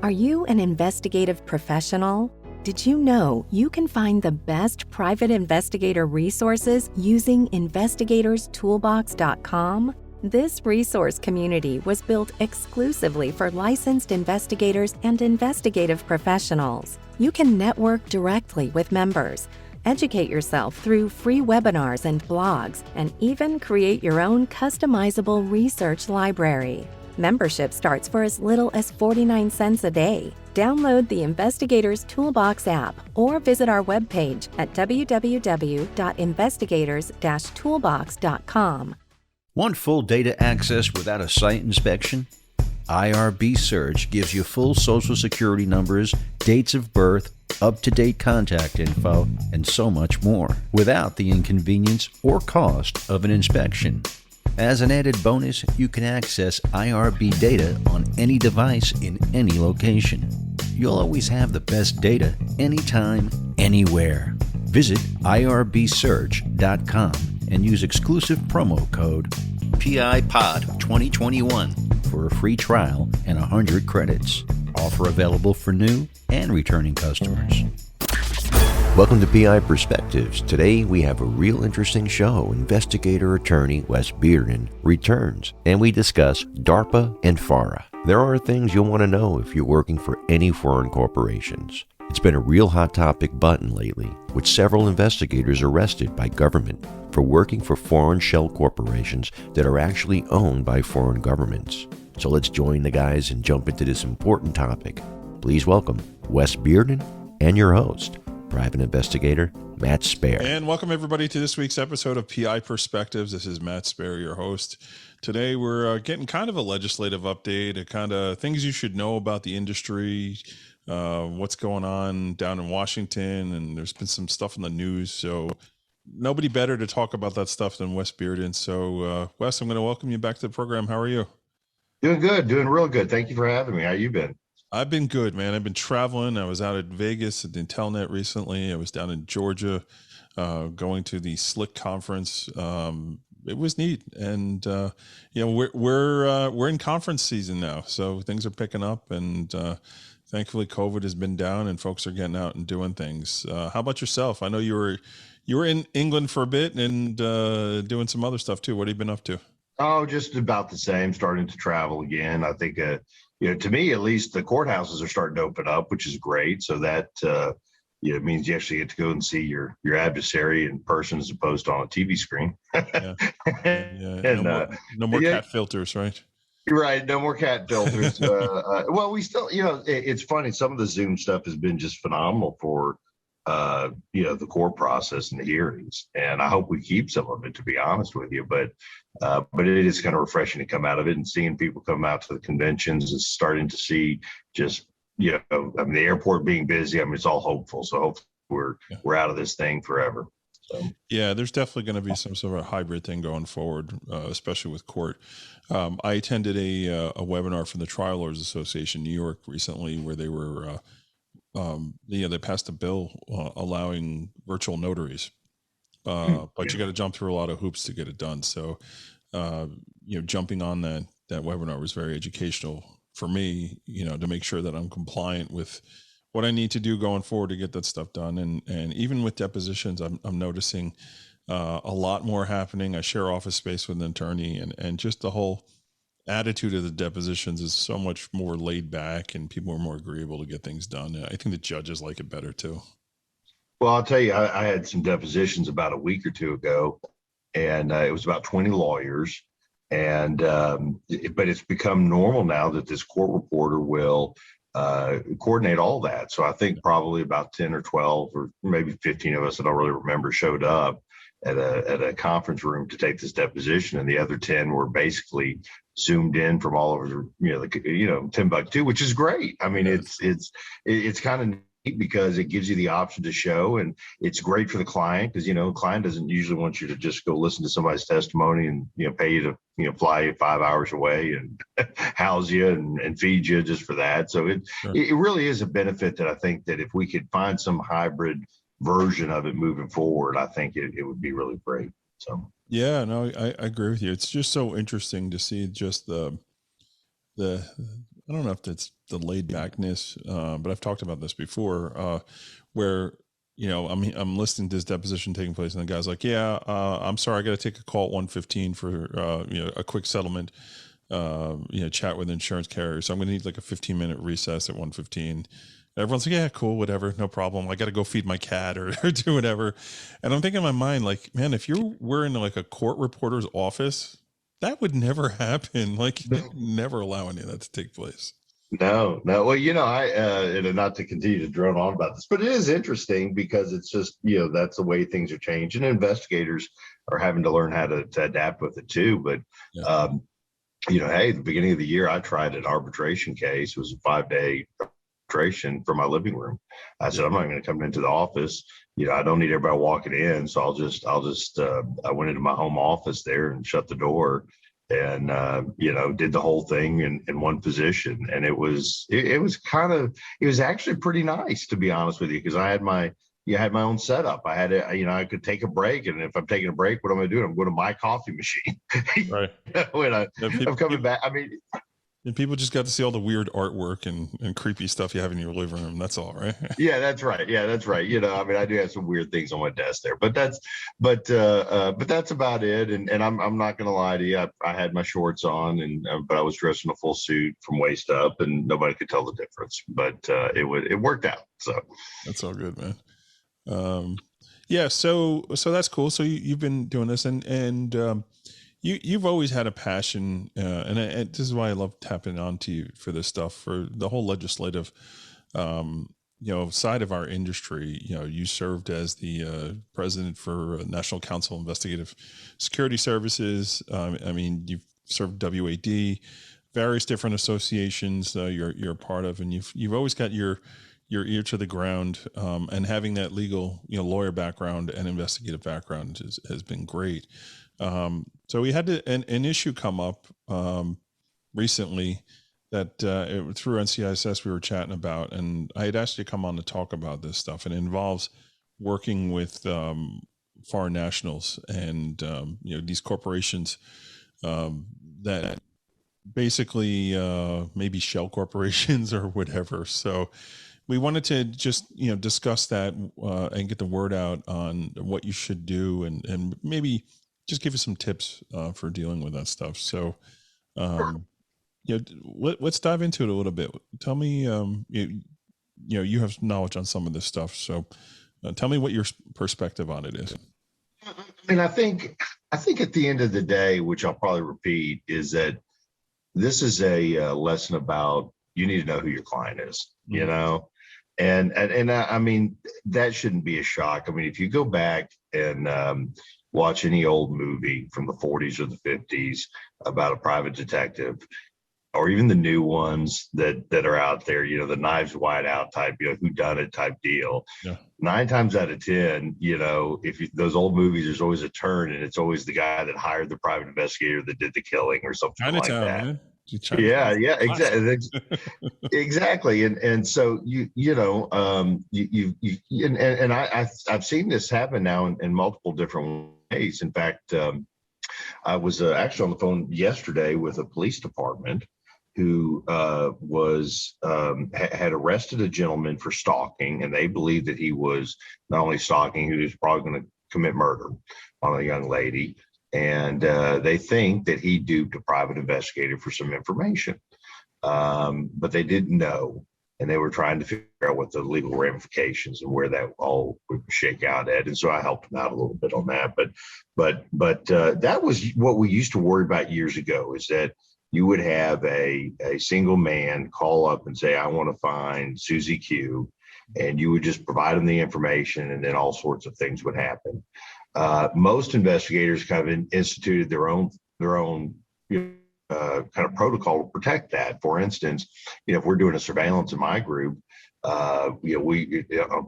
Are you an investigative professional? Did you know you can find the best private investigator resources using investigatorstoolbox.com? This resource community was built exclusively for licensed investigators and investigative professionals. You can network directly with members, educate yourself through free webinars and blogs, and even create your own customizable research library. Membership starts for as little as 49 cents a day. Download the Investigators Toolbox app or visit our webpage at www.investigators-toolbox.com. Want full data access without a site inspection? IRB Search gives you full Social Security numbers, dates of birth, up-to-date contact info, and so much more, without the inconvenience or cost of an inspection. As an added bonus, you can access IRB data on any device in any location. You'll always have the best data anytime, anywhere. Visit irbsearch.com and use exclusive promo code PIPOD2021 for a free trial and 100 credits. Offer available for new and returning customers. Welcome to PI Perspectives. Today we have a real interesting show. Investigator attorney Wes Beardon returns, and we discuss DARPA and FARA. There are things you'll want to know if you're working for any foreign corporations. It's been a real hot topic button lately, with several investigators arrested by government for working for foreign shell corporations that are actually owned by foreign governments. So let's join the guys and jump into this important topic. Please welcome Wes Beardon and your host, private investigator Matt Spaier. And welcome everybody to this week's episode of PI Perspectives. This is Matt Spaier, your host. Today we're getting kind of a legislative update, a kind of things you should know about the industry, what's going on down in Washington, and there's been some stuff in the news. So nobody better to talk about that stuff than Wes Beardon. So Wes, I'm going to welcome you back to the program. How are you? Doing good, doing real good. Thank you for having me. How you been? I've been good, man. I've been traveling. I was out at Vegas at Intelnet recently. I was down in Georgia, going to the SLIC conference. It was neat, and we're in conference season now, so things are picking up, and thankfully COVID has been down, and folks are getting out and doing things. How about yourself? I know you were in England for a bit and doing some other stuff too. What have you been up to? Oh, just about the same. Starting to travel again. I think, to me at least, the courthouses are starting to open up, which is great. So that it means you actually get to go and see your adversary in person as opposed to on a TV screen. Yeah. And no more cat filters, right? Right. No more cat filters. Well, we still, it's funny. Some of the Zoom stuff has been just phenomenal for, the court process and the hearings. And I hope we keep some of it, to be honest with you. But it is kind of refreshing to come out of it and seeing people come out to the conventions and starting to see just, the airport being busy. It's all hopeful. So hopefully we're out of this thing forever. So. Yeah, there's definitely going to be some sort of a hybrid thing going forward, especially with court. I attended a webinar from the Trial Lawyers Association New York recently, where they were, they passed a bill allowing virtual notaries, but you got to jump through a lot of hoops to get it done. So, jumping on that webinar was very educational for me, to make sure that I'm compliant with what I need to do going forward to get that stuff done. And even with depositions, I'm noticing a lot more happening. I share office space with an attorney, and just the whole attitude of the depositions is so much more laid back, and people are more agreeable to get things done. I think the judges like it better too. Well, I'll tell you, I had some depositions about a week or two ago, and it was about 20 lawyers. And but it's become normal now that this court reporter will coordinate all that. So I think probably about 10 or 12 or maybe 15 of us, I don't really remember, showed up at a conference room to take this deposition, and the other 10 were basically zoomed in from all over, Timbuktu, which is great. It's kind of neat because it gives you the option to show, and it's great for the client because, the client doesn't usually want you to just go listen to somebody's testimony and, pay you to, fly 5 hours away and house you and feed you just for that. So it really is a benefit that I think that if we could find some hybrid version of it moving forward, I think it would be really great. So yeah, no, I agree with you. It's just so interesting to see just the I don't know if it's the laid backness, but I've talked about this before, where, I'm listening to this deposition taking place, and the guy's like, "Yeah, I'm sorry, I got to take a call at 1:15 for a quick settlement, chat with insurance carrier. So I'm going to need like a 15-minute recess at 1:15." Everyone's like, "Yeah, cool, whatever, no problem. I got to go feed my cat or do whatever." And I'm thinking in my mind, like, man, if you were in like a court reporter's office, that would never happen. Like, you would never allow any of that to take place. No. Well, and not to continue to drone on about this, but it is interesting because it's just, that's the way things are changing. Investigators are having to learn how to adapt with it too. But, Yeah. Hey, the beginning of the year, I tried an arbitration case. It was a 5-day arbitration from my living room. I said, I'm not going to come into the office. I don't need everybody walking in. So I went into my home office there and shut the door and, did the whole thing in one position. And it was actually pretty nice, to be honest with you, because I had my own setup. I had I could take a break. And if I'm taking a break, what am I doing? I'm going to my coffee machine. Right. When I'm coming back. I mean, and people just got to see all the weird artwork and creepy stuff you have in your living room. That's all, right? Yeah, that's right. I do have some weird things on my desk there, but that's about it. And I'm not going to lie to you. I had my shorts on, but I was dressed in a full suit from waist up, and nobody could tell the difference. But it worked out. So that's all good, man. Yeah. So that's cool. So you've been doing this, and you've always had a passion, and this is why I love tapping onto you for this stuff, for the whole legislative, side of our industry. You served as the president for National Council of Investigative Security Services. You've served WAD, various different associations you're a part of, and you've always got your ear to the ground, and having that legal, lawyer background and investigative background has been great. So we had an issue come up recently that through NCISS we were chatting about, and I had asked you to come on to talk about this stuff. And it involves working with foreign nationals and these corporations that basically maybe shell corporations or whatever. So we wanted to just discuss that and get the word out on what you should do, and maybe just give us some tips for dealing with that stuff. So, let's dive into it a little bit. Tell me, you have knowledge on some of this stuff. So, tell me what your perspective on it is. I think at the end of the day, which I'll probably repeat, is that this is a lesson about you need to know who your client is. And I mean, that shouldn't be a shock. I mean, if you go back and watch any old movie from the 40s or the 50s about a private detective, or even the new ones that are out there, the Knives Wide Out type, whodunit type deal. Yeah. 9 times out of 10, those old movies, there's always a turn, and it's always the guy that hired the private investigator that did the killing or something Chinatown, like that. Man. Yeah, exactly, exactly, and so I've seen this happen now in multiple different ways. In fact, I was actually on the phone yesterday with a police department who had arrested a gentleman for stalking, and they believed that he was not only stalking, he was probably going to commit murder on a young lady. And they think that he duped a private investigator for some information, but they didn't know, and they were trying to figure out what the legal ramifications and where that all would shake out at. And so I helped him out a little bit on that. But that was what we used to worry about years ago, is that you would have a single man call up and say, "I want to find Susie Q," and you would just provide them the information, and then all sorts of things would happen. Most investigators kind of instituted their own kind of protocol to protect that. For instance, if we're doing a surveillance in my group, we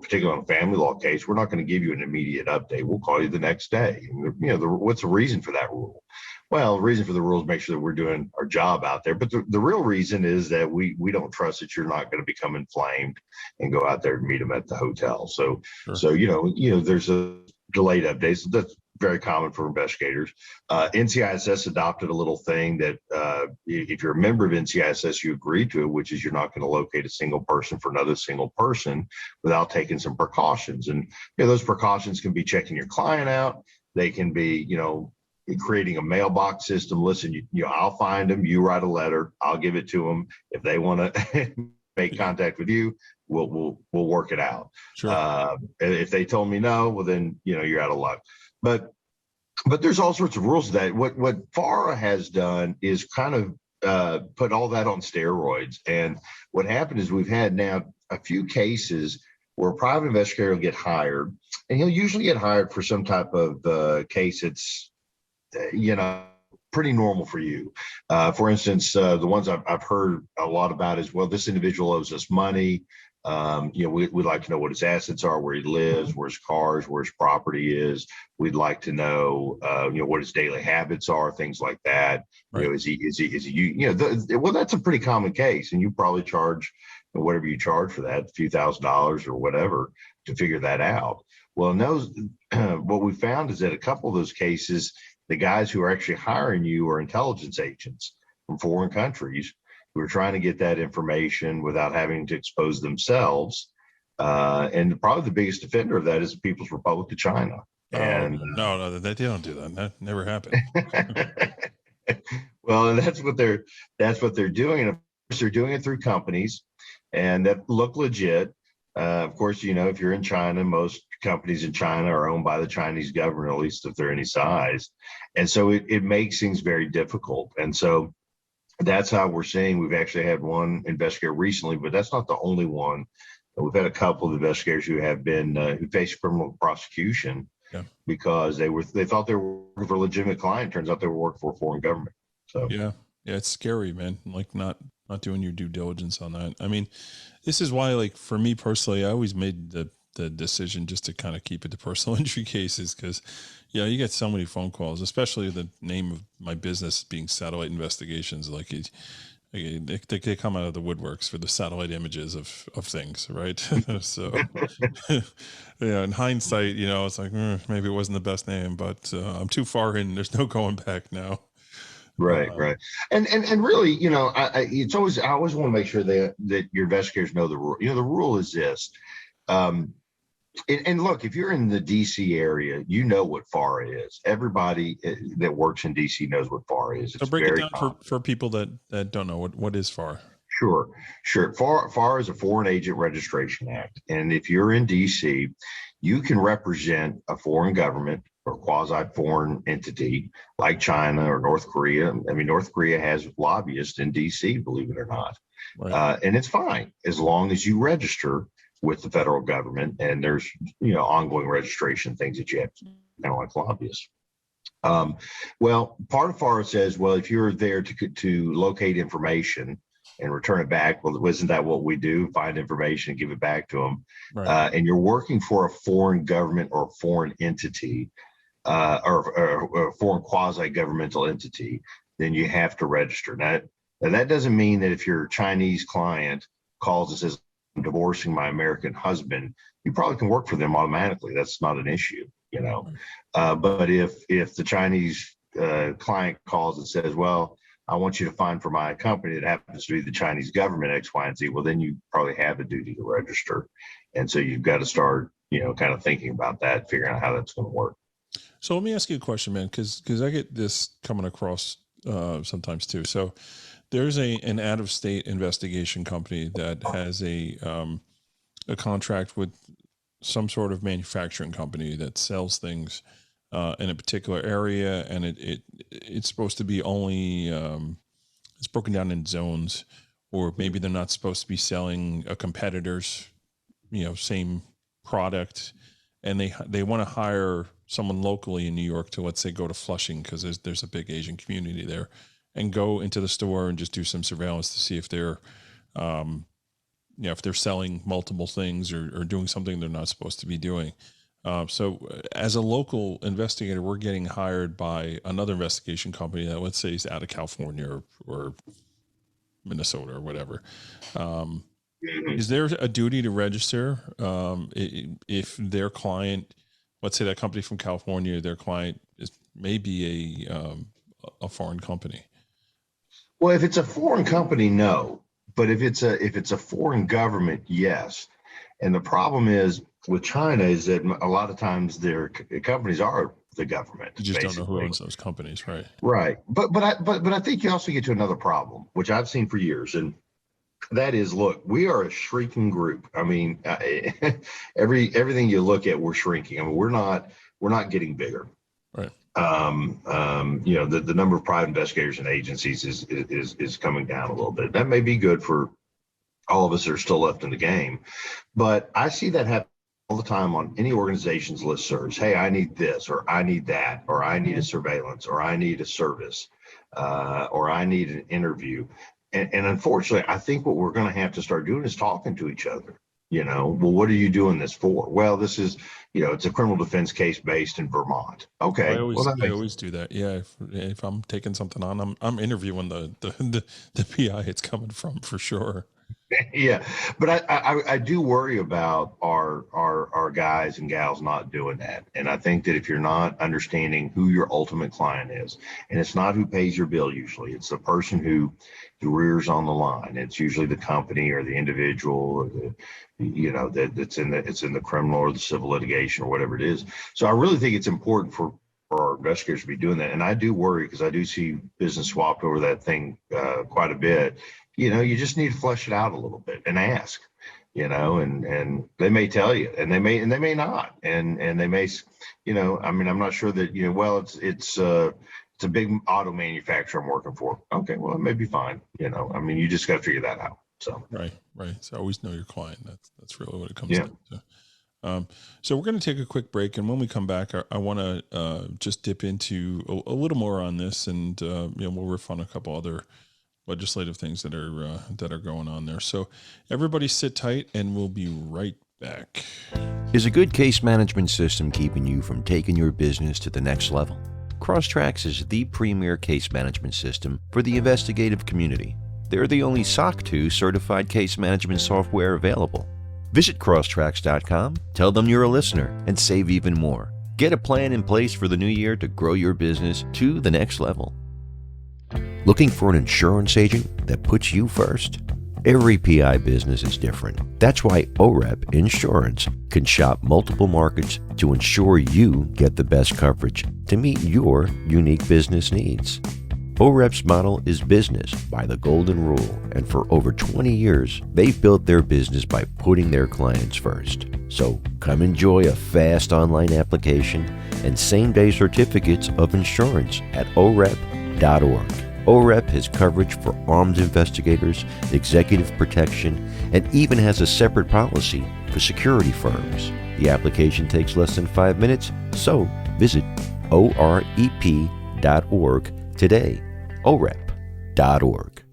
particularly on a family law case, we're not going to give you an immediate update. We'll call you the next day. What's the reason for that rule? Well, the reason for the rule is make sure that we're doing our job out there. But the real reason is that we don't trust that you're not going to become inflamed and go out there and meet them at the hotel. So, sure. So there's a delayed updates. That's very common for investigators. NCISS adopted a little thing that if you're a member of NCISS, you agree to it, which is you're not going to locate a single person for another single person without taking some precautions. And those precautions can be checking your client out. They can be, creating a mailbox system. Listen, I'll find them. You write a letter. I'll give it to them. If they want to make contact with you, we'll work it out. Sure. If they told me no, well then you're out of luck. But there's all sorts of rules to that. What FARA has done is kind of put all that on steroids. And what happened is we've had now a few cases where a private investigator will get hired, and he'll usually get hired for some type of case that's pretty normal for you. For instance, the ones I've heard a lot about is, well, this individual owes us money. We'd like to know what his assets are, where he lives, where his cars, where his property is. We'd like to know, what his daily habits are, things like that. Right. Is he, well, that's a pretty common case, and you probably charge whatever you charge for that, a few $1,000s or whatever, to figure that out. Well, in those, what we found is that a couple of those cases, the guys who are actually hiring you are intelligence agents from foreign countries who are trying to get that information without having to expose themselves. And probably the biggest offender of that is the People's Republic of China. And no, they don't do that. That never happened. Well, that's what they're doing. And of course, they're doing it through companies and that look legit. Of course, if you're in China, most companies in China are owned by the Chinese government, at least if they're any size. And so it makes things very difficult. And so that's how we're seeing. We've actually had one investigator recently, but that's not the only one. We've had a couple of investigators who have been who faced criminal prosecution because they thought they were working for a legitimate client. Turns out they were working for a foreign government. So yeah, it's scary, man. Like not doing your due diligence on that. I mean, this is why, like, for me personally, I always made the decision just to kind of keep it to personal injury cases because, you get so many phone calls, especially the name of my business being Satellite Investigations. Like, they come out of the woodworks for the satellite images of things, right? So, in hindsight, it's like maybe it wasn't the best name, but I'm too far in. There's no going back now. Right. And really, it's always, I always want to make sure that your investigators know the rule. The rule is this. And look, if you're in the DC area, you know what FARA is. Everybody that works in DC knows what FARA is. So break it down for people that don't know what is FARA. Sure. FARA is a Foreign Agent Registration Act. And if you're in DC, you can represent a foreign government or quasi-foreign entity like China or North Korea. I mean, North Korea has lobbyists in DC, believe it or not. Right. And it's fine as long as you register with the federal government, and there's ongoing registration things that you have to do, like lobbyists. Well, part of FARA says, well, if you're there to locate information and return it back, well, isn't that what we do? Find information and give it back to them. Right. And you're working for a foreign government or a foreign entity, or a foreign quasi-governmental entity, then you have to register. Now that doesn't mean that if your Chinese client calls and says, I'm divorcing my American husband, you probably can work for them automatically. That's not an issue, But if the Chinese client calls and says, well, I want you to find for my company that happens to be the Chinese government X, Y, and Z, well, then you probably have a duty to register. And so you've got to start, kind of thinking about that, figuring out how that's going to work. So let me ask you a question, man, because I get this coming across sometimes too. So there's an out-of-state investigation company that has a contract with some sort of manufacturing company that sells things in a particular area, and it's supposed to be only it's broken down in zones, or maybe they're not supposed to be selling a competitor's same product, and they want to hire someone locally in New York to, let's say, go to Flushing because there's a big Asian community there, and go into the store and just do some surveillance to see if they're, if they're selling multiple things or doing something they're not supposed to be doing. So as a local investigator, we're getting hired by another investigation company that, let's say, is out of California or Minnesota or whatever. Is there a duty to register if their client let's say that company from California, their client may be a foreign company. Well, if it's a foreign company, no. But if it's a foreign government, yes. And the problem is with China is that a lot of times their companies are the government. You just don't know who owns those companies, right? Right. But I think you also get to another problem, which I've seen for years, and that is, look, we are a shrinking group. I mean, everything you look at, we're shrinking. I mean, we're not getting bigger. Right. The number of private investigators and agencies is coming down a little bit. That may be good for all of us that are still left in the game, but I see that happen all the time on any organization's listservs. Hey, I need this, or I need that, or I need a surveillance, or I need a service, or I need an interview. And unfortunately, I think what we're going to have to start doing is talking to each other. Well, what are you doing this for? Well, this is, it's a criminal defense case based in Vermont. Okay. I always do that. Yeah. If I'm taking something on, I'm interviewing the PI it's coming from, for sure. Yeah. But I do worry about our guys and gals not doing that. And I think that if you're not understanding who your ultimate client is, and it's not who pays your bill usually, it's the person who rears on the line. It's usually the company or the individual or it's in the criminal or the civil litigation or whatever it is. So I really think it's important for our investigators to be doing that. And I do worry because I do see business swapped over that thing quite a bit. You just need to flesh it out a little bit and ask, and they may tell you, and they may not, and they may, I'm not sure that, well, it's a big auto manufacturer I'm working for. Okay, well, it may be fine. You just got to figure that out. So right. So always know your client. That's really what it comes down to. So we're going to take a quick break, and when we come back, I want to just dip into a little more on this, and we'll riff on a couple other legislative things that are going on there. So everybody sit tight, and we'll be right back. Is a good case management system keeping you from taking your business to the next level? Crosstracks is the premier case management system for the investigative community. They're the only SOC 2 certified case management software available. Visit crosstracks.com, tell them you're a listener, and save even more. Get a plan in place for the new year to grow your business to the next level. Looking for an insurance agent that puts you first? Every PI business is different. That's why OREP Insurance can shop multiple markets to ensure you get the best coverage to meet your unique business needs. OREP's model is business by the golden rule, and for over 20 years, they've built their business by putting their clients first. So come enjoy a fast online application and same-day certificates of insurance at OREP.org. OREP has coverage for armed investigators, executive protection, and even has a separate policy for security firms. The application takes less than 5 minutes, so visit OREP.org today. OREP.org.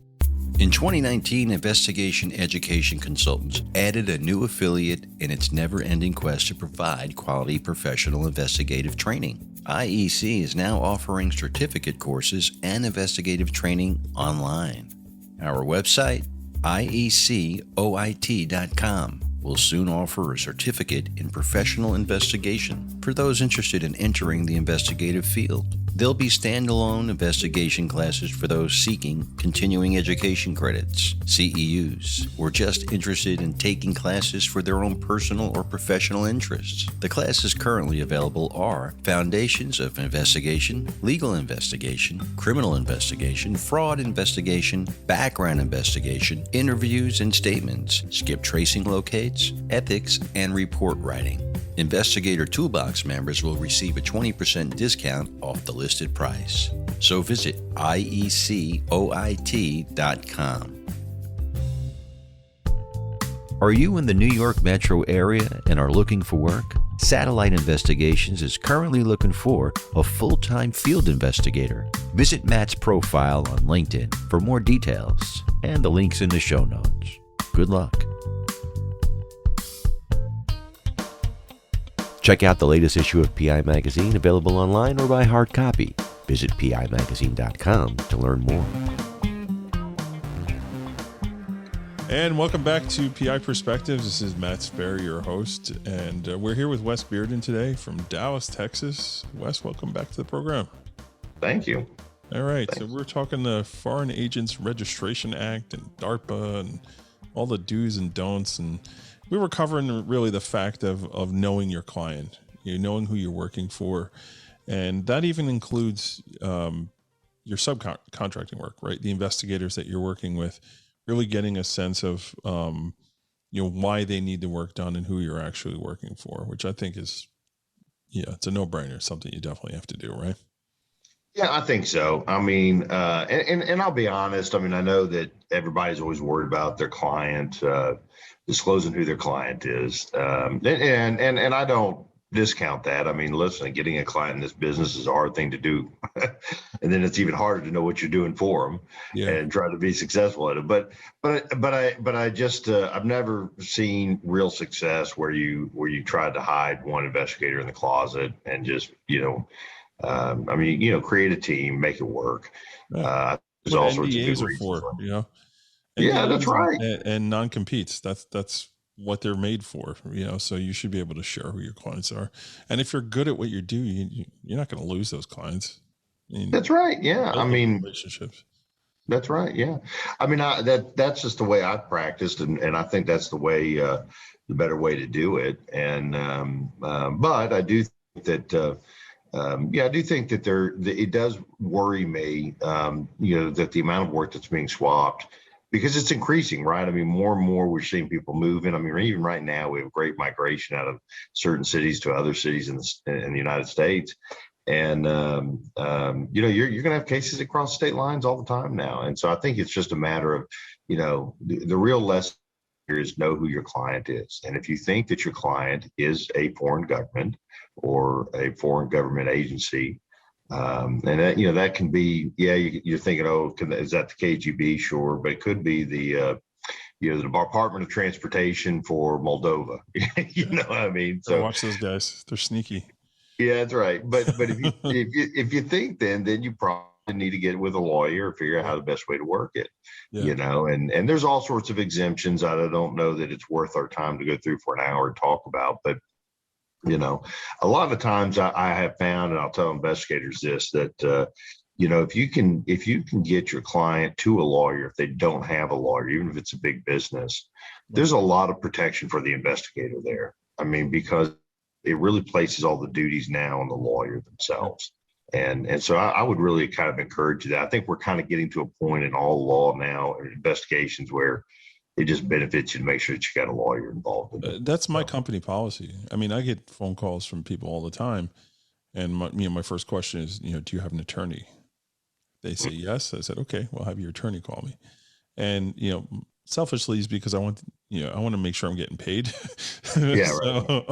In 2019, Investigation Education Consultants added a new affiliate in its never-ending quest to provide quality professional investigative training. IEC is now offering certificate courses and investigative training online. Our website, IECOIT.com, will soon offer a certificate in professional investigation for those interested in entering the investigative field. There'll be standalone investigation classes for those seeking continuing education credits, CEUs, or just interested in taking classes for their own personal or professional interests. The classes currently available are Foundations of Investigation, Legal Investigation, Criminal Investigation, Fraud Investigation, Background Investigation, Interviews and Statements, Skip Tracing Locates, Ethics, and Report Writing. Investigator Toolbox members will receive a 20% discount off the listed price. So visit IECOIT.com. Are you in the New York metro area and are looking for work? Satellite Investigations is currently looking for a full-time field investigator. Visit Matt's profile on LinkedIn for more details and the links in the show notes. Good luck. Check out the latest issue of PI Magazine, available online or by hard copy. Visit PIMagazine.com to learn more. And welcome back to PI Perspectives. This is Matt Spaier, your host, and we're here with Wes Beardon today from Dallas, Texas. Wes, welcome back to the program. Thank you. All right, so we're talking the Foreign Agents Registration Act and DARPA and all the do's and don'ts, and we were covering really the fact of knowing your client, knowing who you're working for, and that even includes your subcontracting work, right? The investigators that you're working with. Really getting a sense of, why they need the work done and who you're actually working for, which I think is, it's a no-brainer, something you definitely have to do, right? Yeah, I think so. I mean, and I'll be honest. I mean, I know that everybody's always worried about their client, disclosing who their client is, and I don't discount that. I mean, listen, getting a client in this business is a hard thing to do, and then it's even harder to know what you're doing for them and try to be successful at it. But I just I've never seen real success where you tried to hide one investigator in the closet and just create a team, make it work. There's all sorts of good reasons. Yeah, that's right. And non-competes. That's what they're made for, so you should be able to share who your clients are. And if you're good at what you do, you're not going to lose those clients. That's right. Yeah. I mean, relationships. That's right. Yeah. I mean, that's just the way I've practiced. And I think that's the way, the better way to do it. And, but I do think that, I do think that it does worry me, that the amount of work that's being swapped, because it's increasing, right? I mean, more and more we're seeing people move in. I mean, even right now we have great migration out of certain cities to other cities in the United States. And, you're going to have cases across state lines all the time now. And so I think it's just a matter of, the real lesson here is know who your client is. And if you think that your client is a foreign government or a foreign government agency, and that, that can be, you're thinking, is that the KGB? Sure. But it could be the Department of Transportation for Moldova. You know what I mean? So watch those guys. They're sneaky. Yeah, that's right. But if you think then you probably need to get with a lawyer or figure out how the best way to work it, and there's all sorts of exemptions. I don't know that it's worth our time to go through for an hour and talk about, but a lot of times I have found, and I'll tell investigators this, that, if you can get your client to a lawyer, if they don't have a lawyer, even if it's a big business, there's a lot of protection for the investigator there. I mean, because it really places all the duties now on the lawyer themselves. And so I would really kind of encourage that. I think we're kind of getting to a point in all law now, or investigations, where it just benefits you to make sure that you got a lawyer involved in it. That's my company policy. I mean, I get phone calls from people all the time, and my first question is, do you have an attorney? They say yes. I said, okay, well, have your attorney call me. And selfishly is because I want to make sure I'm getting paid. Yeah, so,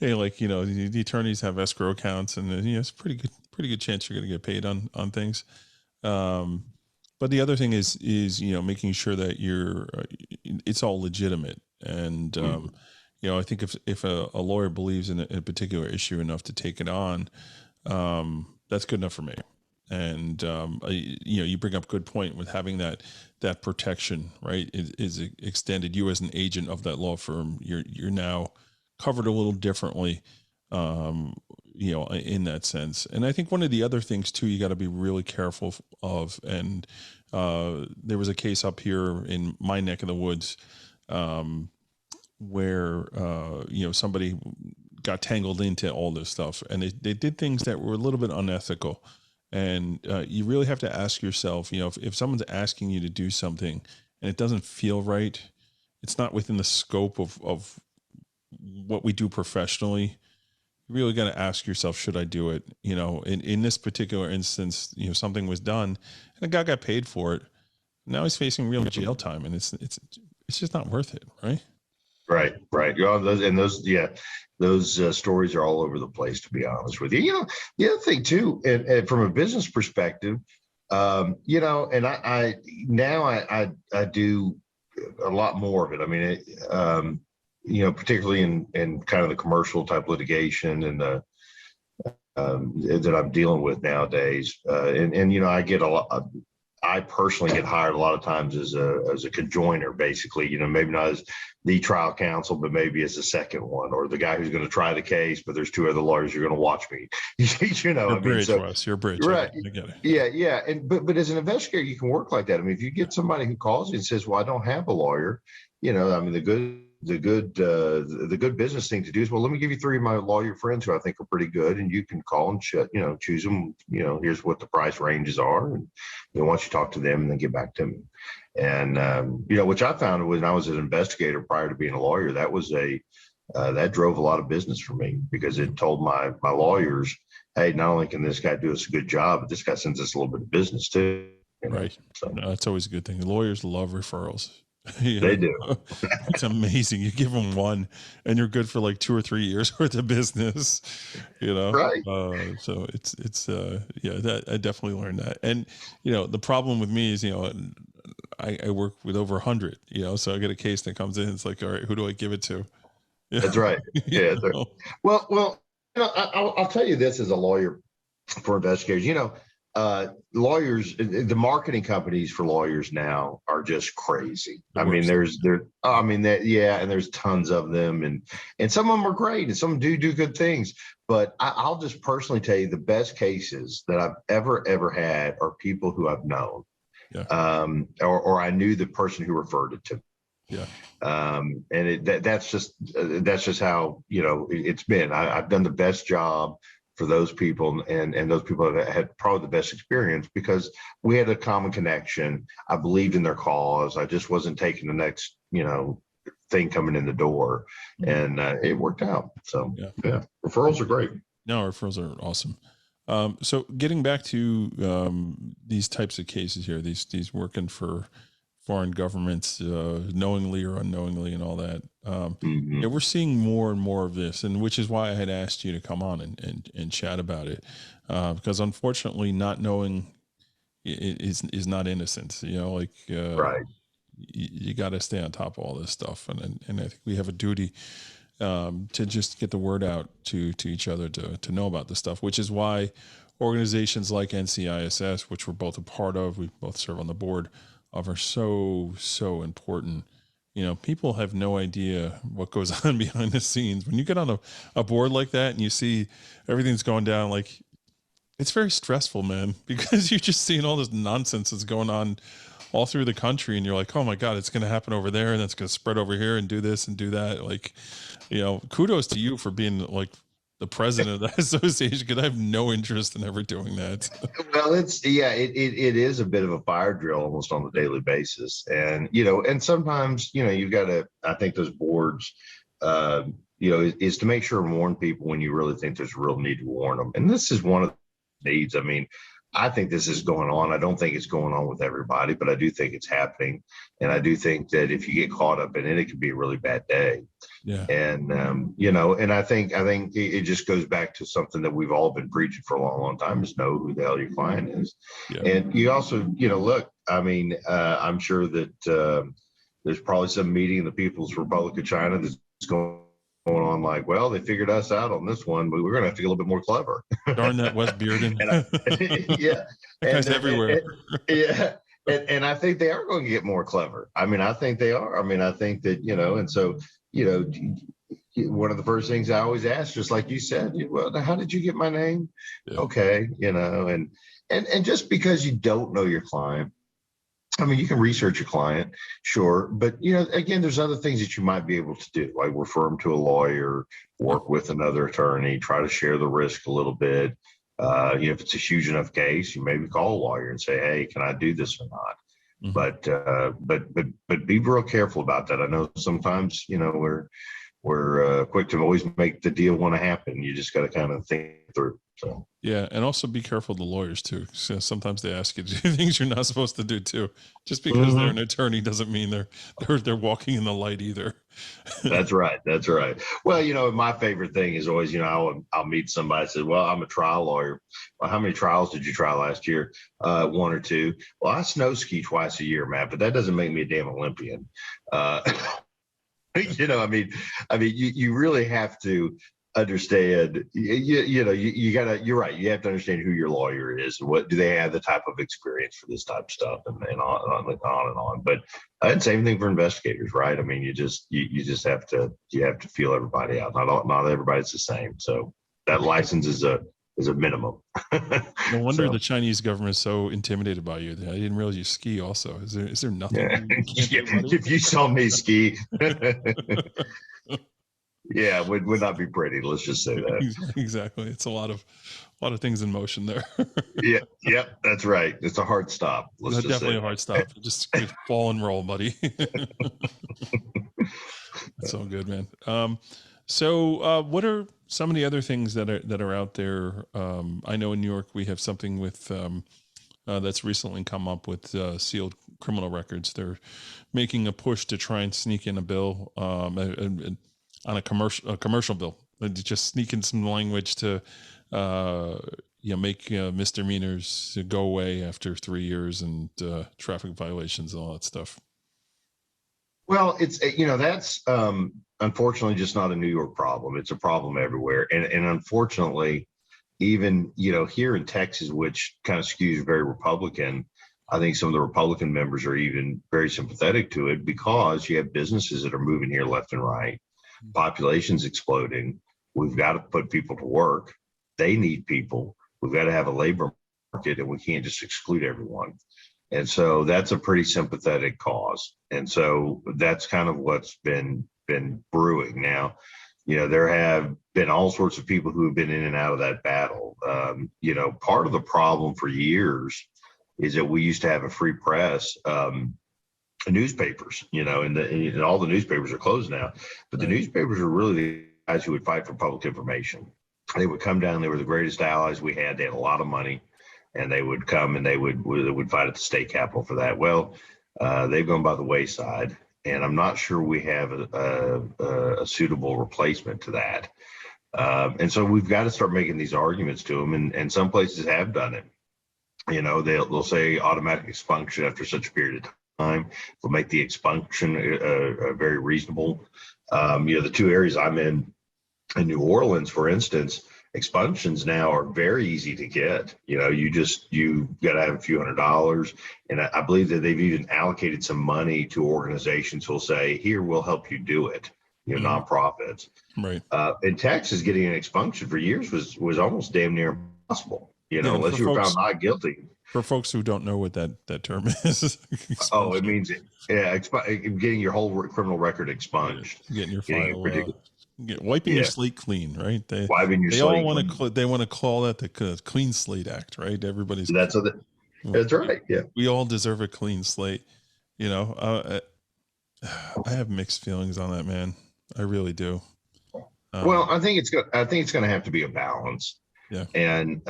right. The attorneys have escrow accounts, and it's pretty good chance you're going to get paid on things. But the other thing is making sure that it's all legitimate. And, I think if a lawyer believes in a particular issue enough to take it on, that's good enough for me. And, you bring up a good point with having that protection, right? Is extended. You as an agent of that law firm, you're now covered a little differently, in that sense. And I think one of the other things too, you got to be really careful of, and there was a case up here in my neck of the woods where, somebody got tangled into all this stuff, and they did things that were a little bit unethical. And you really have to ask yourself, if someone's asking you to do something and it doesn't feel right, it's not within the scope of what we do professionally, you really got to ask yourself, should I do it? In this particular instance, something was done and a guy got paid for it. Now he's facing real jail time, and it's just not worth it, right? Right. Those stories are all over the place, to be honest with you. The other thing too, and from a business perspective, and I do a lot more of it. I mean, particularly in kind of the commercial type litigation and that I'm dealing with nowadays. I get a lot. I personally get hired a lot of times as a conjoiner, basically, maybe not as the trial counsel, but maybe as the second one, or the guy who's going to try the case, but there's two other lawyers who are going to watch me. Your bridge, Wes, your bridge. Right. I get it. Yeah. But as an investigator, you can work like that. I mean, if you get somebody who calls you and says, well, I don't have a lawyer, the good business thing to do is, well, let me give you three of my lawyer friends who I think are pretty good, and you can call and choose them. Here's what the price ranges are, and once you talk to them, and then get back to me. And which I found when I was an investigator prior to being a lawyer, that was that drove a lot of business for me, because it told my lawyers, hey, not only can this guy do us a good job, but this guy sends us a little bit of business too. Right. So that's always a good thing. Lawyers love referrals. They do. It's amazing. You give them one and you're good for like 2 or 3 years worth of business, Right. So it's I definitely learned that. And, the problem with me is, I work with over 100, so I get a case that comes in. It's like, all right, who do I give it to? That's right. Yeah. Well, I'll tell you this as a lawyer for investigators, lawyers, the marketing companies for lawyers now are just crazy. And there's tons of them, and some of them are great, and some do good things. But I'll just personally tell you, the best cases that I've ever had are people who I've known, or I knew the person who referred it to me. Yeah. And that's just how it's been. I've done the best job for those people, and those people have had probably the best experience, because we had a common connection. I believed in their cause. I just wasn't taking the next thing coming in the door, and it worked out. So yeah, referrals are great. No, referrals are awesome. So getting back to these types of cases here, these working for foreign governments, knowingly or unknowingly, and all that. We're seeing more and more of this, and which is why I had asked you to come on and chat about it, because unfortunately, not knowing is not innocent. Right. You got to stay on top of all this stuff, and I think we have a duty to just get the word out to each other to know about this stuff, which is why organizations like NCISS, which we're both a part of, we both serve on the board of, are so important. People have no idea what goes on behind the scenes. When you get on a board like that and you see everything's going down, like, it's very stressful, man, because you're just seeing all this nonsense that's going on all through the country, and you're like, oh my God, it's going to happen over there, and it's going to spread over here, and do this and do that. Like, kudos to you for being like the president of that association, because I have no interest in ever doing that. Well, it is a bit of a fire drill almost on a daily basis. And, and sometimes, you've got to, I think those boards, is to make sure and warn people when you really think there's a real need to warn them. And this is one of the needs. I mean, I think this is going on. I don't think it's going on with everybody, but I do think it's happening. And I do think that if you get caught up in it, it could be a really bad day. Yeah. And, and I think it just goes back to something that we've all been preaching for a long time, is know who the hell your client is. Yeah. And you also, look, I mean, I'm sure that there's probably some meeting in the People's Republic of China that's going on like, well, they figured us out on this one, but we're going to have to get a little bit more clever. Darn that Wes Beardon. Yeah. That guy's everywhere. Yeah. And I think they are going to get more clever. I mean, I think they are. I mean, I think that, and so, one of the first things I always ask, just like you said, well, how did you get my name? Yeah. Okay. And just because you don't know your client, I mean, you can research your client, sure. But, again, there's other things that you might be able to do, like refer them to a lawyer, work with another attorney, try to share the risk a little bit. If it's a huge enough case, you maybe call a lawyer and say, hey, can I do this or not? Mm-hmm. But be real careful about that. I know sometimes, we're quick to always make the deal want to happen. You just got to kind of think through. So yeah, and also be careful of the lawyers too. So sometimes they ask you to do things you're not supposed to do too. Just because they're an attorney doesn't mean they're walking in the light either. That's right. That's right. Well, my favorite thing is always, I'll meet somebody and say, well, I'm a trial lawyer. Well, how many trials did you try last year? 1 or 2. Well, I snow ski twice a year, Matt, but that doesn't make me a damn Olympian. I mean, you really have to understand. You're right. You have to understand who your lawyer is and what do they have the type of experience for this type of stuff, and on and on. But I'd same thing for investigators, right? I mean, you just have to feel everybody out. Not everybody's the same. So that license is a minimum. No wonder the Chinese government is so intimidated by you. I didn't realize you ski also. Is there nothing? Yeah. If you saw me ski, yeah, it would not be pretty. Let's just say that. Exactly. It's a lot of things in motion there. Yeah, that's right. It's a hard stop. That's definitely a hard stop. Just fall and roll, buddy. That's all good, man. So what are some of the other things that are out there? I know in New York we have something with that's recently come up with sealed criminal records. They're making a push to try and sneak in a bill on a commercial bill. Just sneak in some language to make misdemeanors go away after 3 years and traffic violations and all that stuff. Well, it's that's unfortunately just not a New York problem. It's a problem everywhere, and unfortunately, even here in Texas, which kind of skews very Republican, I think some of the Republican members are even very sympathetic to it because you have businesses that are moving here left and right. Population's exploding. We've got to put people to work. They need people. We've got to have a labor market, and we can't just exclude everyone. And so that's a pretty sympathetic cause. And so that's kind of what's been brewing. Now, there have been all sorts of people who have been in and out of that battle. Part of the problem for years is that we used to have a free press. Newspapers, and all the newspapers are closed now, but the newspapers are really the guys who would fight for public information. They would come down. They were the greatest allies we had. They had a lot of money, and they would come and they would fight at the state capitol for that. Well, they've gone by the wayside, and I'm not sure we have a suitable replacement to that. And so we've got to start making these arguments to them, and some places have done it. They'll say automatic expunction after such a period of time. They'll make the expunction very reasonable. The two areas I'm in New Orleans, for instance, expunctions now are very easy to get. You got to have a few $100s, and I believe that they've even allocated some money to organizations who'll say, "Here, we'll help you do it." Nonprofits. Right. In Texas, getting an expunction for years was almost damn near impossible. Unless you were found not guilty. For folks who don't know what that term is. Oh, it means getting your whole criminal record expunged. Getting your file, wiping your slate clean, right? Wiping your slate. They want to call that the Clean Slate Act, right? Everybody's. That's right. Yeah. We all deserve a clean slate. I have mixed feelings on that, man. I really do. Well, I think it's going to have to be a balance. Yeah. And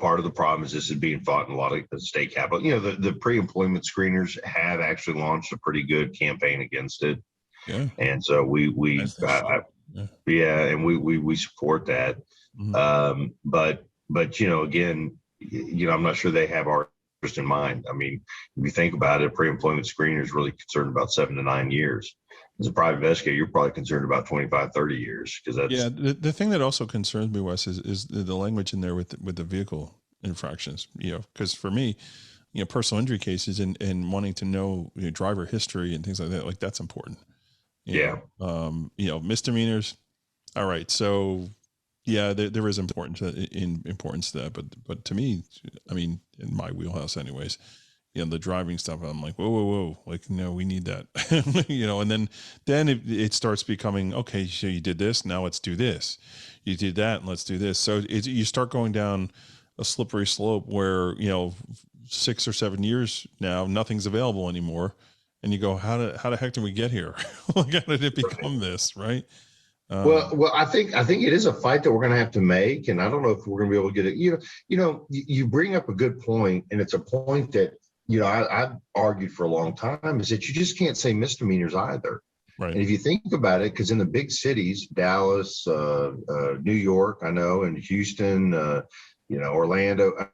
part of the problem is this is being fought in a lot of the state capital. The pre-employment screeners have actually launched a pretty good campaign against it. Yeah. And so we support that. Mm-hmm. But again, I'm not sure they have our interest in mind. I mean, if you think about it, a pre-employment screener is really concerned about 7 to 9 years. As a private investigator, you're probably concerned about 25, 30 years because that's. Yeah. The thing that also concerns me, Wes, is the language in there with the vehicle infractions, because for me, personal injury cases and wanting to know driver history and things like that, that's important. Misdemeanors. All right. So yeah, there is importance to that, but to me, I mean, in my wheelhouse anyways, the driving stuff, I'm like, whoa. No, we need that, and then it starts becoming, okay, so you did this, now let's do this. You did that, and let's do this. So you start going down a slippery slope where, 6 or 7 years now, nothing's available anymore. And you go, how the heck did we get here? How did it become this? Right. Well, I think it is a fight that we're going to have to make. And I don't know if we're going to be able to get it. You bring up a good point, and it's a point that, I've argued for a long time, is that you just can't say misdemeanors either. Right. And if you think about it, because in the big cities, Dallas, New York, I know, and Houston, Orlando,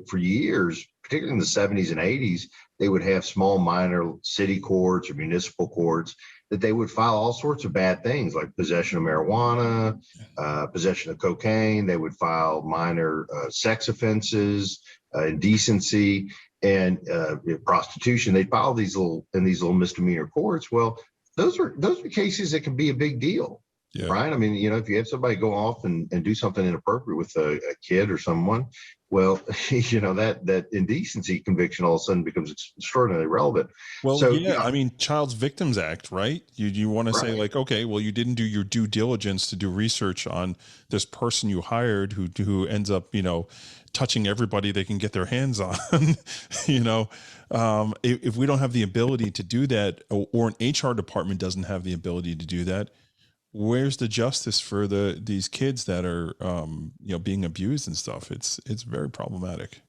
for years, particularly in the 70s and 80s, they would have small minor city courts or municipal courts, that they would file all sorts of bad things like possession of marijuana, possession of cocaine. They would file minor sex offenses, indecency, and prostitution. They file these little misdemeanor courts. Well, those are cases that can be a big deal. Yeah. Right. I mean, if you have somebody go off and do something inappropriate with a kid or someone, well, that indecency conviction all of a sudden becomes extraordinarily relevant. Well, so, I mean, Child's Victims Act, right? You want to say like, okay, well, you didn't do your due diligence to do research on this person you hired who ends up, touching everybody they can get their hands on. If we don't have the ability to do that, or an HR department doesn't have the ability to do that, where's the justice for these kids that are being abused and stuff? It's very problematic.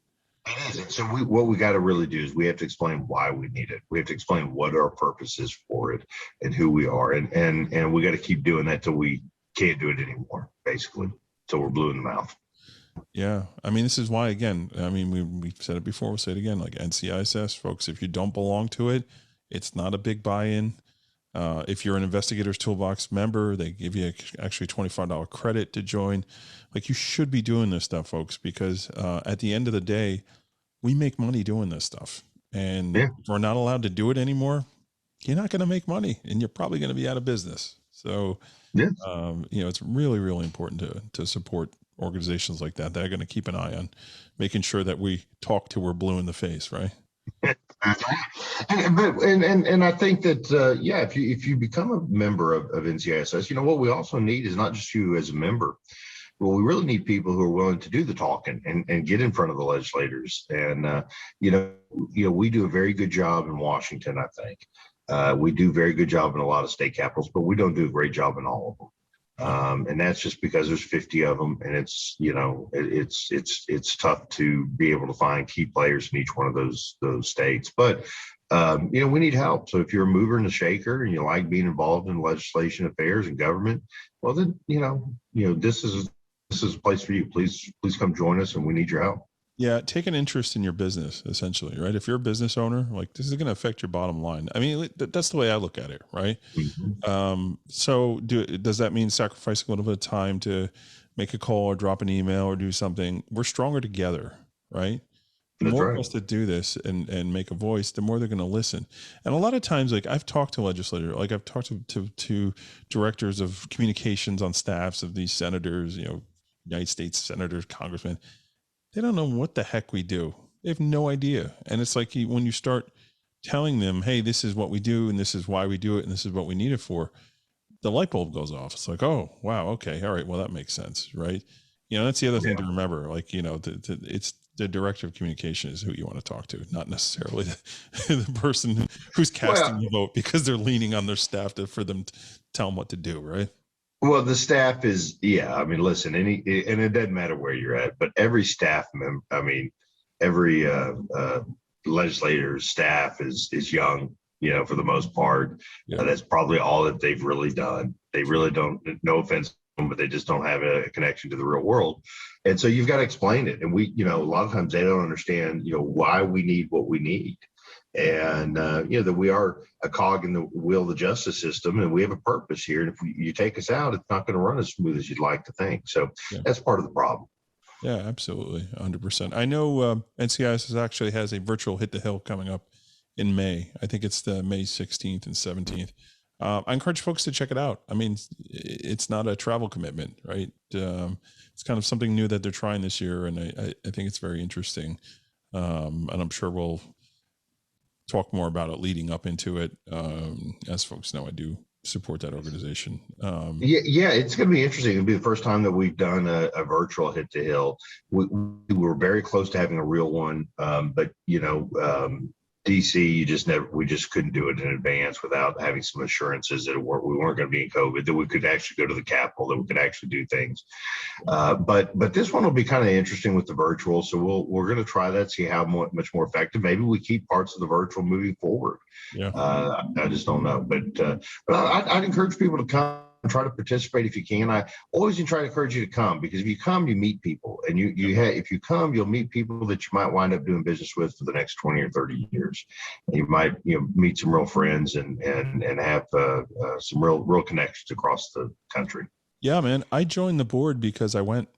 It is. So what we got to really do is we have to explain why we need it. We have to explain what our purpose is for it and who we are, and we got to keep doing that till we can't do it anymore, basically, till we're blue in the mouth. Yeah, I mean, this is why, again, I mean, we said it before, we'll say it again, like NCISS, folks, if you don't belong to it, it's not a big buy-in. If you're an Investigator's Toolbox member, they give you actually $25 credit to join. Like, you should be doing this stuff, folks, because at the end of the day, we make money doing this stuff. And if we're not allowed to do it anymore, you're not going to make money, and you're probably going to be out of business. So, it's really, really important to support organizations like that are going to keep an eye on making sure that we talk till we're blue in the face, right? And I think that if you become a member of NCISS, what we also need is not just you as a member. Well, we really need people who are willing to do the talking and get in front of the legislators. And we do a very good job in Washington. I think we do a very good job in a lot of state capitals, but we don't do a great job in all of them. And that's just because there's 50 of them, and it's tough to be able to find key players in each one of those states. But we need help. So if you're a mover and a shaker and you like being involved in legislation affairs and government, well then this is a place for you. Please come join us, and we need your help. Yeah, take an interest in your business, essentially, right? If you're a business owner, like, this is going to affect your bottom line. I mean, that's the way I look at it, right? Mm-hmm. So does that mean sacrificing a little bit of time to make a call or drop an email or do something? We're stronger together, right? The more of us that do this and make a voice, the more they're going to listen. And a lot of times, like, I've talked to legislators, like I've talked to directors of communications on staffs of these senators, United States senators, congressmen. They don't know what the heck we do. They have no idea. And it's like when you start telling them, hey, this is what we do, and this is why we do it, and this is what we need it for, the light bulb goes off. It's like, oh, wow, okay, all right, well, that makes sense, right? That's the other thing to remember. Like, it's the director of communication is who you want to talk to, not necessarily the person who's casting the vote because they're leaning on their staff for them to tell them what to do, right? Well, the staff is, I mean, listen, and it doesn't matter where you're at, but every staff member, every legislator's staff is young, for the most part. Yeah. That's probably all that they've really done. They really don't, no offense, but they just don't have a connection to the real world. And so you've got to explain it. And we, a lot of times they don't understand, why we need what we need. And, that we are a cog in the wheel of the justice system, and we have a purpose here. And if you take us out, it's not going to run as smooth as you'd like to think. So that's part of the problem. Yeah, absolutely. 100%. I know NCISS actually has a virtual Hit the Hill coming up in May. I think it's the May 16th and 17th. I encourage folks to check it out. I mean, it's not a travel commitment, right? It's kind of something new that they're trying this year. And I think it's very interesting. And I'm sure we'll talk more about it leading up into it. As folks know, I do support that organization. It's going to be interesting. It'll be the first time that we've done a virtual Hit the Hill. We were very close to having a real one, but DC, we just couldn't do it in advance without having some assurances that we weren't going to be in COVID, that we could actually go to the Capitol, that we could actually do things. But this one will be kind of interesting with the virtual. So we're going to try that, see how much more effective. Maybe we keep parts of the virtual moving forward. Yeah. I just don't know. But I'd encourage people to come. try to participate if you can. I always try to encourage you to come, because if you come, you meet people, and if you come, you'll meet people that you might wind up doing business with for the next 20 or 30 years. And you might, meet some real friends and have some real connections across the country. Yeah, man. I joined the board because I went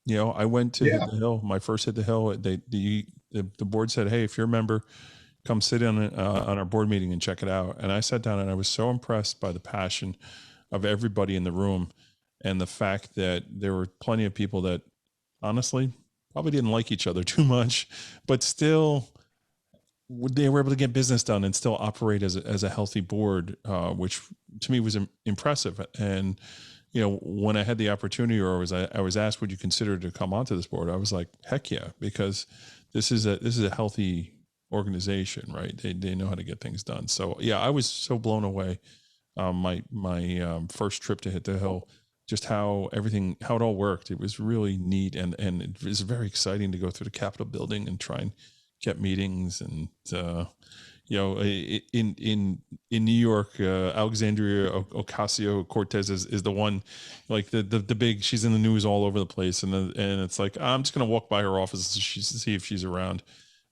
to Hit the Hill. My first Hit the Hill. The board said, "Hey, if you're a member, come sit in on our board meeting and check it out." And I sat down, and I was so impressed by the passion of everybody in the room, and the fact that there were plenty of people that honestly probably didn't like each other too much, but still they were able to get business done and still operate as a healthy board, which to me was impressive. And when I had the opportunity, or I was asked, would you consider to come onto this board? I was like, heck yeah, because this is a healthy organization, right? They know how to get things done. So yeah, I was so blown away. My first trip to Hit the Hill, just how it all worked. It was really neat, and it was very exciting to go through the Capitol building and try and get meetings. And in New York, Alexandria Ocasio-Cortez is the one, like the big. She's in the news all over the place, and it's like, I'm just gonna walk by her office to see if she's around.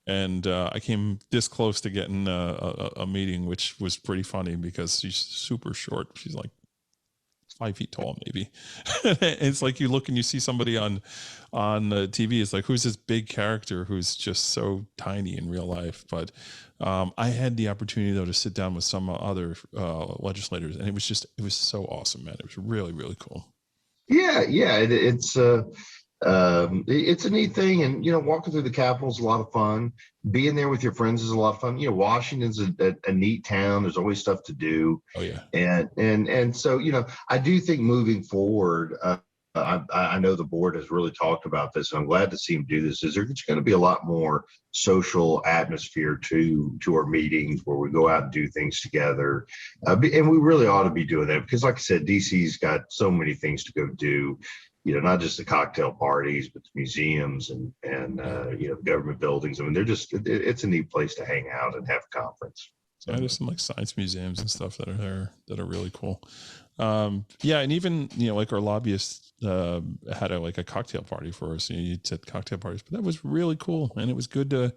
And I came this close to getting a meeting, which was pretty funny because she's super short. She's like 5 feet tall, maybe. It's like you look and you see somebody on TV. It's like, who's this big character who's just so tiny in real life? But I had the opportunity, though, to sit down with some other legislators, and it was so awesome, man. It was really, really cool. Yeah. It's a neat thing, and walking through the Capitol is a lot of fun. Being there with your friends is a lot of fun. Washington's a neat town. There's always stuff to do. Oh yeah. And so I do think moving forward, I know the board has really talked about this, and I'm glad to see them do this. Is there's going to be a lot more social atmosphere to our meetings, where we go out and do things together, and we really ought to be doing that, because, like I said, DC's got so many things to go do. Not just the cocktail parties, but the museums and government buildings. I mean, it's a neat place to hang out and have a conference. Yeah, there's some like science museums and stuff that are there that are really cool. Yeah, and even like our lobbyists had a cocktail party for us. You said cocktail parties, but that was really cool, and it was good to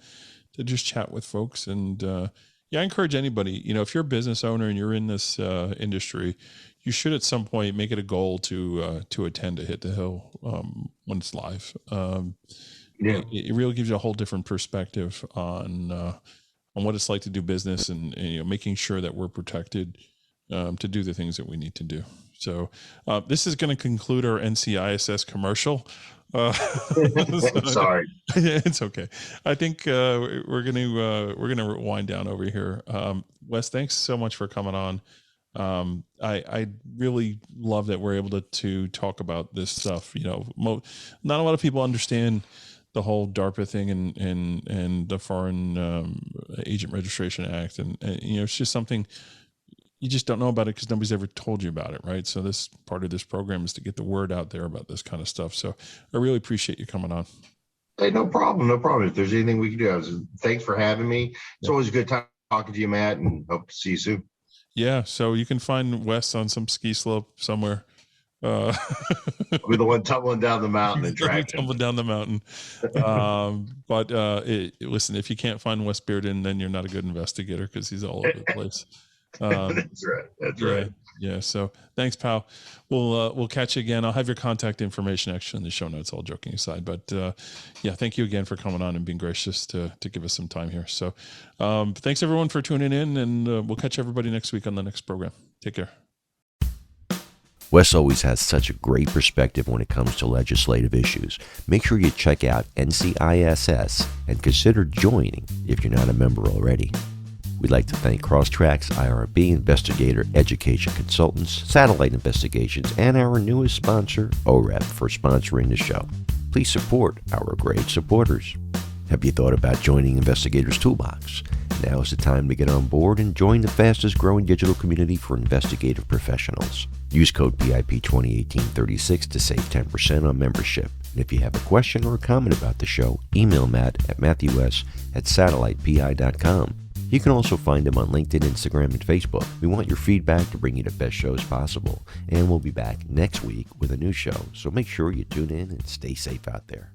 just chat with folks. And I encourage anybody, if you're a business owner and you're in this industry, you should at some point make it a goal to attend to Hit the Hill when it's live. It really gives you a whole different perspective on what it's like to do business, and making sure that we're protected to do the things that we need to do. So this is going to conclude our NCISS commercial. Sorry, it's okay. I think we're gonna wind down over here. Wes, thanks so much for coming on. I really love that we're able to talk about this stuff. Not a lot of people understand the whole DARPA thing and the Foreign Agent Registration Act, and it's just something you just don't know about it because nobody's ever told you about it, right? So this part of this program is to get the word out there about this kind of stuff. So I really appreciate you coming on. Hey, no problem. If there's anything we can do, thanks for having me. It's always a good time talking to you, Matt, and hope to see you soon. Yeah, so you can find Wes on some ski slope somewhere. I'll be the one tumbling down the mountain and tracking. Tumbling down the mountain. But listen, if you can't find Wes Beardon, then you're not a good investigator, because he's all over the place. That's right. Yeah. So thanks, pal. We'll catch you again. I'll have your contact information actually in the show notes, all joking aside. But thank you again for coming on and being gracious to give us some time here. So thanks everyone for tuning in, and we'll catch everybody next week on the next program. Take care. Wes always has such a great perspective when it comes to legislative issues. Make sure you check out NCISS and consider joining if you're not a member already. We'd like to thank Crosstracks, IRB, Investigator, Education Consultants, Satellite Investigations, and our newest sponsor, OREP, for sponsoring the show. Please support our great supporters. Have you thought about joining Investigator's Toolbox? Now is the time to get on board and join the fastest growing digital community for investigative professionals. Use code PIP 2018-36 to save 10% on membership. And if you have a question or a comment about the show, email Matt at matthews@satellitepi.com. You can also find him on LinkedIn, Instagram, and Facebook. We want your feedback to bring you the best shows possible, and we'll be back next week with a new show, so make sure you tune in and stay safe out there.